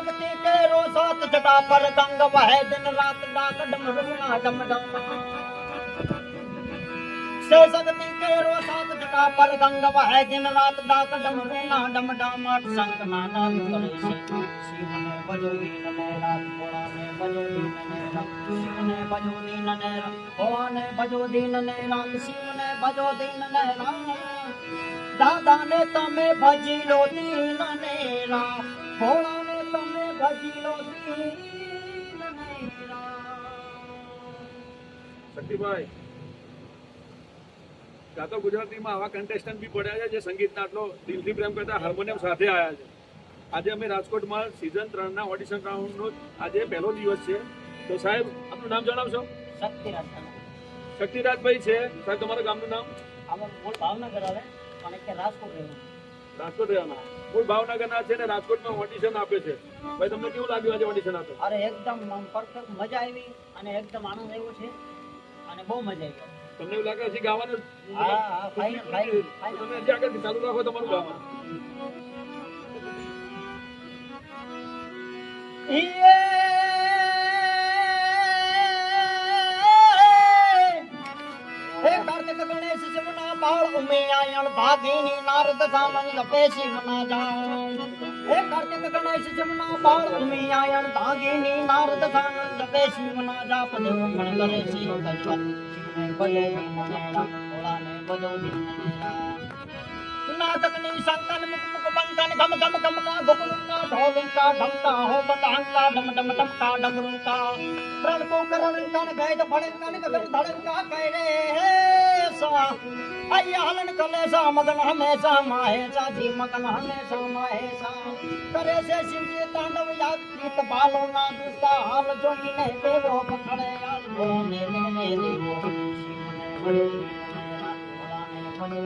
शक्ति के रोसात जटा पर गंग वह दिन रात डाक डमरुना डम डम से शक्ति के रोसात जटा पर गंग वह दिन रात डाक डमरुना डम डम संग नाना करे से शिव ने बजो दीन ने रात भोला ने बजो दीन ने रात शिव ने बजो दीन ने रात भोला ने बजो दीन ने रात शिव ने बजो दीन ने रात दादा ने तमे भजी लो दीन ने रात भोला ने तमे भजी लो दीन ने रात શક્તિભાઈ કાં તો ગુજરાતીમાં આવા કન્ટેસ્ટન્ટ બી પડ્યા છે જે સંગીતના આટલો દિલથી પ્રેમ કરતા હાર્મોનિયમ સાથે આવ્યા છે. આજે અમે રાજકોટમાં સિઝન 3 ના ઓડિશન રાઉન્ડનો આજે પહેલો દિવસ છે. તો સાહેબ આપનું નામ જણાવશો? શક્તિરાજ શક્તિરાજભાઈ છે. સાહેબ તમારા ગામનું નામ? આમાં મૂળ ભાવનગર આવે પણ કે રાજકોટ રહેવાનું. રાજકોટ રહેવાના. મૂળ ભાવનગરના છે ને રાજકોટમાં ઓડિશન આપે છે. ભાઈ તમને કેવું લાગ્યું આજે ઓડિશન આપે? અરે એકદમ પરફેક્ટ મજા આવી અને એકદમ આનંદ આવ્યો છે અને બહુ મજા આવી. તમને એવું લાગે છે ગાવાનું? હા હા ફાઇન ફાઇન તમે હજી આગળથી ચાલુ રાખો તમારું ગાવાનું. હે કાર્તિક ગણેશ શિવના બાળ ઉમિયાયણ ભાગીની નારદ સામન લપે શિવના જાણ હે કાર્તિક ગણેશ શિવના બાળ ઉમિયાયણ ભાગીની નારદ સામન લપે શિવના જાપ દેવ ગણ કરે શિવ ભજવા શિવને ભજો મનેરા ભોળાને ભજો દીનનેરા નાથકની સંતન મુખ મુખ બંધન ગમ ગમ ગમ કા ગોકુલકા ઢોલિકા ઢમકા હો બતાંગા ડમ ડમ ડમકા ડમરુકા પ્રણ કો કરણ કન ગય તો ભણે કન ગગન ધડકા કહે રે સા અય્યા હલન કલે સા મગન હમેશા માહેશા જી મગન હમેશા માહેશા કરે છે શિવજી તાંડવ યાદ પ્રીત બાલો ના દુસ્તા હાલ જોઈ ને દેવો પકડે યાદ બોને ને દેવો શિવને ભજો ભોલાને ભજો